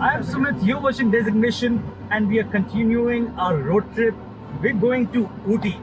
I'm Sumit, you're watching Designation, and we are continuing our road trip. We're going to Ooty.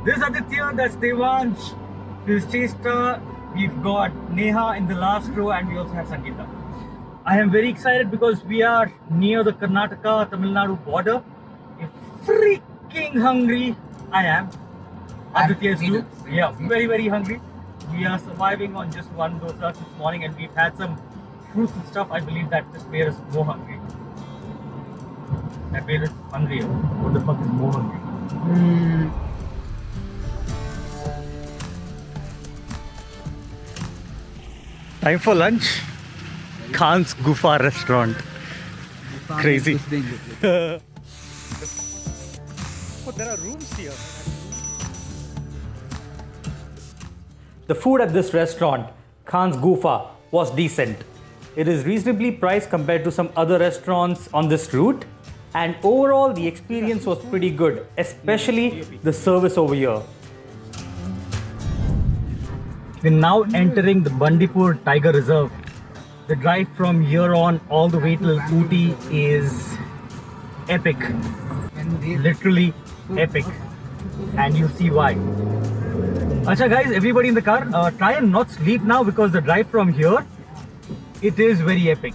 This is Aditya, that's Devansh, this is Chester, we've got Neha in the last row, and we also have Sangeeta. I am very excited because we are near the Karnataka Tamil Nadu border. If freaking hungry I am. Aditya is too. Yeah, very hungry. We are surviving on just one dosa since morning, and we've had some fruits and stuff. I believe that this bear is more hungry. That bear is hungrier. What the fuck is more hungry? Time for lunch. Khan's Gufa restaurant. Crazy. Oh, there are rooms here. The food at this restaurant, Khan's Gufa, was decent. It is reasonably priced compared to some other restaurants on this route, and overall the experience was pretty good, especially the service over here. We're now entering the Bandipur Tiger Reserve. The drive from here on all the way till Ooty is epic. Literally epic. And you'll see why. Acha guys, everybody in the car, try and not sleep now because the drive from here, it is very epic.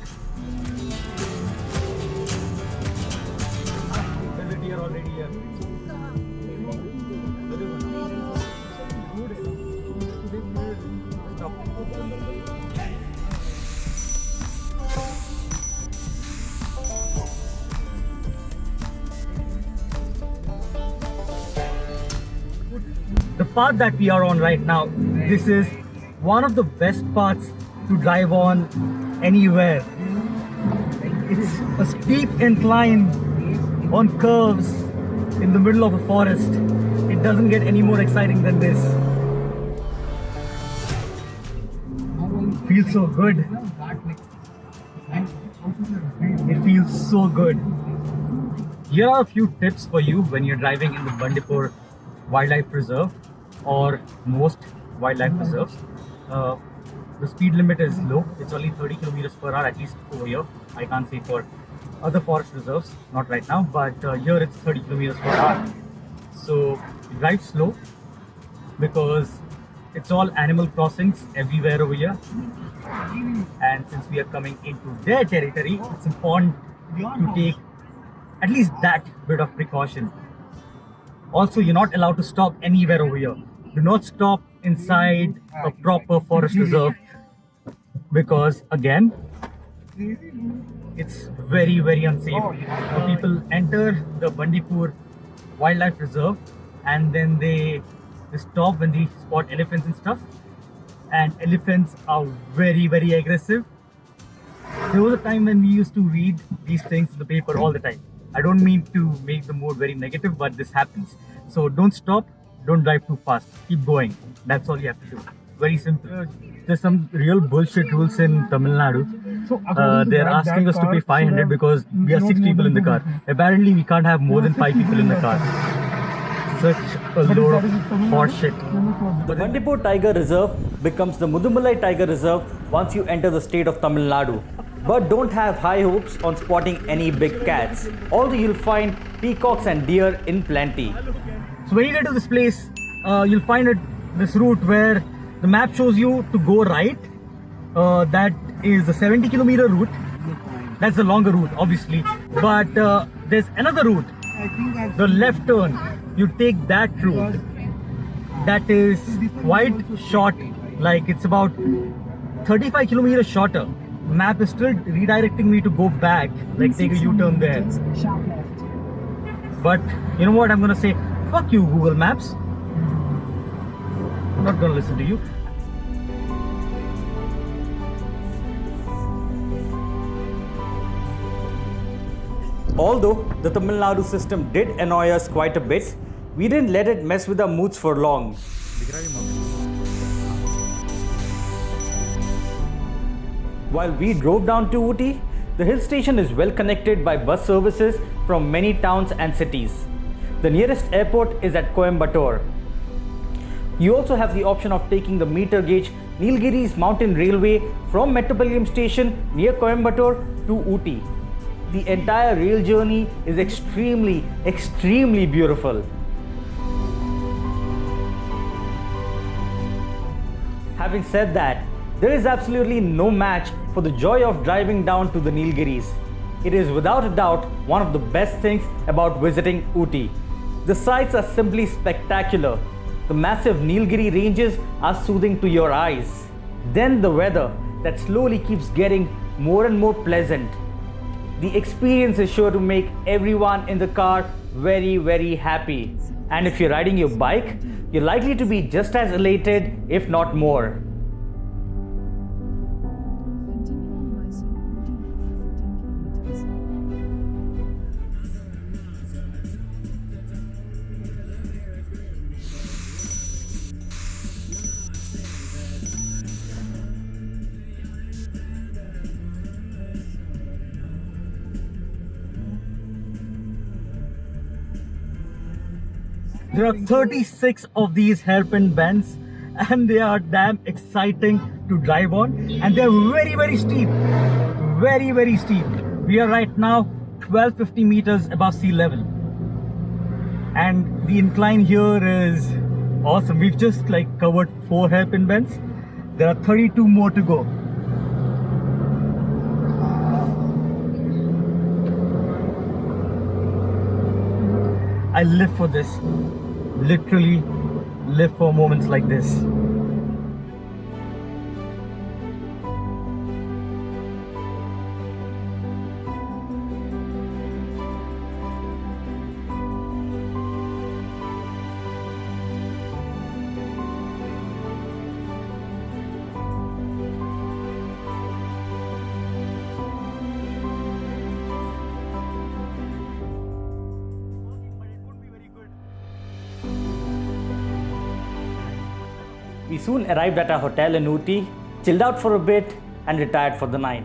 The path that we are on right now, this is one of the best paths to drive on anywhere. It's a steep incline on curves in the middle of a forest. It doesn't get any more exciting than this. Feels so good. It feels so good. Here are a few tips for you when you're driving in the Bandipur Wildlife Reserve or most wildlife reserves. The speed limit is low. It's only 30 kilometers per hour, at least over here. I can't say for other forest reserves, not right now, but here it's 30 kilometers per hour. So drive slow because it's all animal crossings everywhere over here. And since we are coming into their territory, it's important to take at least that bit of precaution. Also, you're not allowed to stop anywhere over here. Do not stop inside a proper forest reserve because, again, it's very unsafe. People enter the Bandipur Wildlife Reserve and then they stop when they spot elephants and stuff. And elephants are very aggressive. There was a time when we used to read these things in the paper all the time. I don't mean to make the mood very negative, but this happens. So don't stop, don't drive too fast, keep going. That's all you have to do. Very simple. There's some real bullshit rules in Tamil Nadu. They're asking us to pay 500 because we are 6 people in the car. Apparently we can't have more than 5 people in the car. Such a load of horse shit. The Bandipur Tiger Reserve becomes the Mudumalai Tiger Reserve once you enter the state of Tamil Nadu. But don't have high hopes on spotting any big cats. Although you'll find peacocks and deer in plenty. So when you get to this place, you'll find this route where the map shows you to go right. That is the 70 kilometer route. That's the longer route, obviously. But there's another route, the left turn. You take that route. That is quite short, like it's about 35 kilometers shorter. The map is still redirecting me to go back, like take a U-turn there. But you know what I'm gonna say? Fuck you, Google Maps. I'm not gonna listen to you. Although the Tamil Nadu system did annoy us quite a bit, we didn't let it mess with our moods for long. While we drove down to Ooty, the hill station is well connected by bus services from many towns and cities. The nearest airport is at Coimbatore. You also have the option of taking the meter gauge Nilgiris Mountain Railway from Metropolitan Station near Coimbatore to Ooty. the entire rail journey is extremely beautiful. Having said that, there is absolutely no match for the joy of driving down to the Nilgiris. It is without a doubt one of the best things about visiting Ooty. The sights are simply spectacular. The massive Nilgiri ranges are soothing to your eyes. Then the weather that slowly keeps getting more and more pleasant. The experience is sure to make everyone in the car very happy. And if you're riding your bike, you're likely to be just as elated, if not more. There are 36 of these hairpin bends and they are damn exciting to drive on, and they're very steep. Very steep. We are right now 1250 meters above sea level. And the incline here is awesome. We've just covered 4 hairpin bends. There are 32 more to go. I live for this. Literally live for moments like this. We soon arrived at our hotel in Ooty, chilled out for a bit and retired for the night.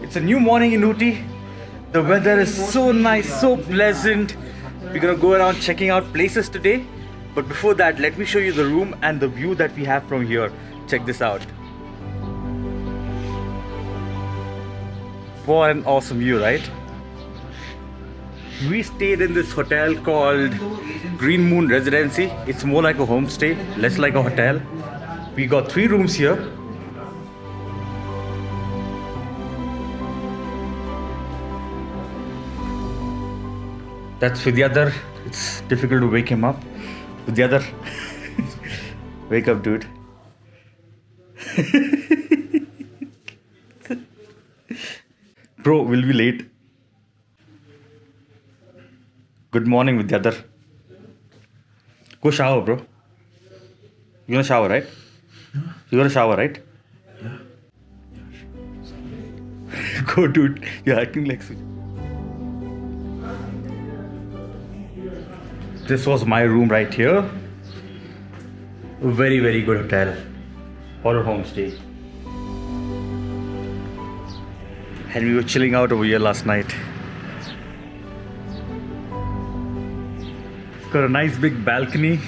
It's a new morning in Ooty. The weather is so nice, so pleasant. We're gonna go around checking out places today. But before that, let me show you the room and the view that we have from here. Check this out. What an awesome view, right? We stayed in this hotel called Green Moon Residency. It's more like a homestay, less like a hotel. We got 3 rooms here. That's Vidyadhar. It's difficult to wake him up. Vidyadhar, wake up, dude. Bro, we'll be late. Good morning, Vidyadhar. Go shower, bro. You gonna shower, right? You gonna shower, right? Go, dude. You're acting like so. This was my room right here. A very good hotel or a homestay. And we were chilling out over here last night. Got a nice big balcony.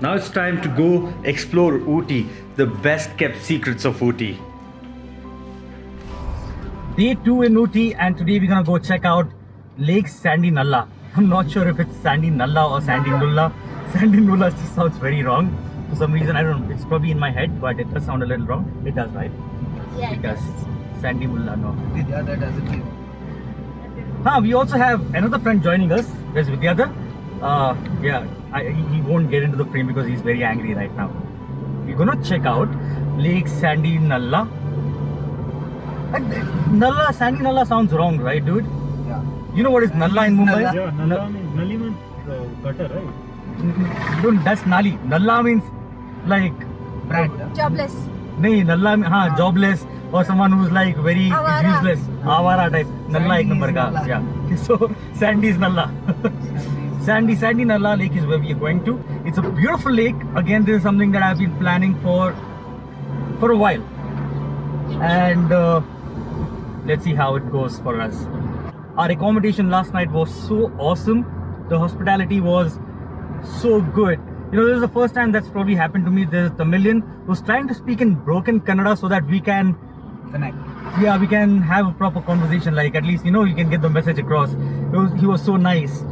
Now it's time to go explore Ooty, the best kept secrets of Ooty. Day 2 in Ooty, and today we're gonna go check out Lake Sandy Nalla. I'm not sure if it's Sandy Nalla or Sandy Nulla. Sandy Nulla just sounds very wrong. For some reason, I don't know, it's probably in my head, but it does sound a little wrong. It does, right? Yeah, Because Sandy Mulla, no. Vidyadhar doesn't live. We also have another friend joining us. There's Vidyadhar. He won't get into the frame because he's very angry right now. We're gonna check out Lake Sandy Nalla. Nalla, Sandy Nalla sounds wrong, right, dude? Yeah. You know what is Nalla in Mumbai? Nalla. Yeah, Nalla means Nali means gutter, right? Dude, that's Nali. Nalla means like Brat. Jobless. nahi, Nalla jobless or someone who's like very Avara. useless. Avara type. Nalla ek number ka. Nalla. Yeah. So Sandy is Nalla. Sandy Nalla Lake is where we are going to. It's a beautiful lake. Again, this is something that I've been planning for a while. And let's see how it goes for us. Our accommodation last night was so awesome. The hospitality was so good. You know, this is the first time that's probably happened to me. There's a Tamilian who's trying to speak in broken Kannada so that we can, Connect. yeah, we can have a proper conversation. Like, at least, you know, you can get the message across. He was so nice.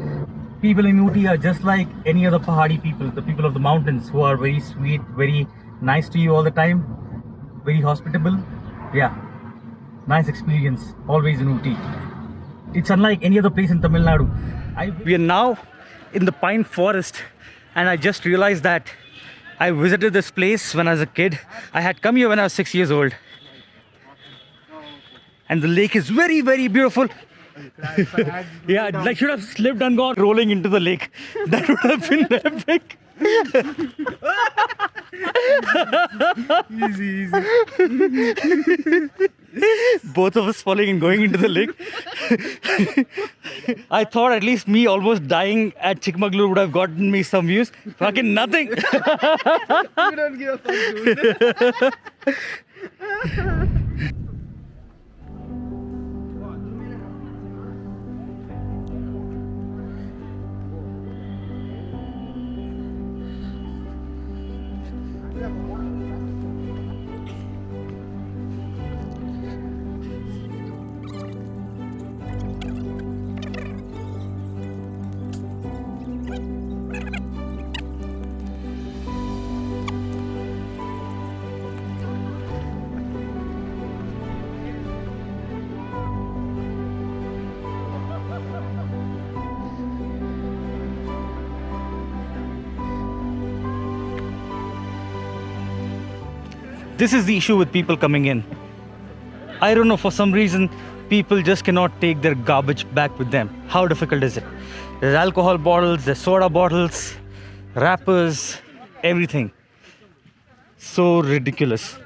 People in Ooty are just like any other Pahadi people, the people of the mountains, who are very sweet, very nice to you all the time, very hospitable. Yeah, nice experience, always in Ooty. It's unlike any other place in Tamil Nadu. We are now in the pine forest, and I just realized that I visited this place when I was a kid. I had come here when I was 6 years old. And the lake is very, very beautiful. Yeah, I should have slipped and gone rolling into the lake. That would have been epic. Easy. Both of us falling and going into the lake. I thought at least me almost dying at Chikmagalur would have gotten me some views. Fucking nothing. You don't give a fuck, dude. This is the issue with people coming in. I don't know, for some reason, people just cannot take their garbage back with them. How difficult is it? There's alcohol bottles, there's soda bottles, wrappers, everything. So ridiculous.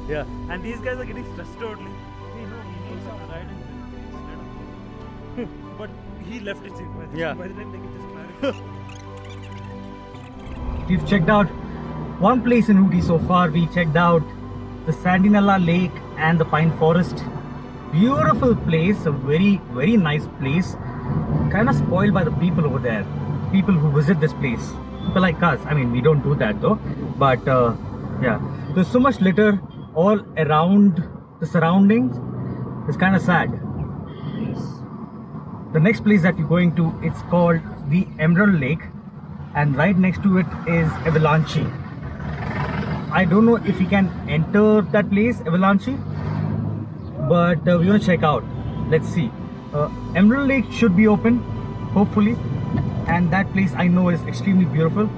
Yeah, and these guys are getting stressed out. Like, hey, no, he needs to ride in but he left it safe. Yeah. By the time they get this clarity. We've checked out one place in Ooty so far. We checked out the Sandinella Lake and the Pine Forest. Beautiful place, a very, very nice place. Kind of spoiled by the people over there. People who visit this place. People like us. I mean, we don't do that though. But yeah, there's so much litter all around the surroundings. It's kind of sad. The next place that we're going to, it's called the Emerald Lake, and right next to it is Avalanche. I don't know if we can enter that place, Avalanche, but we're gonna check out. Let's see. Emerald Lake should be open, hopefully, and that place I know is extremely beautiful.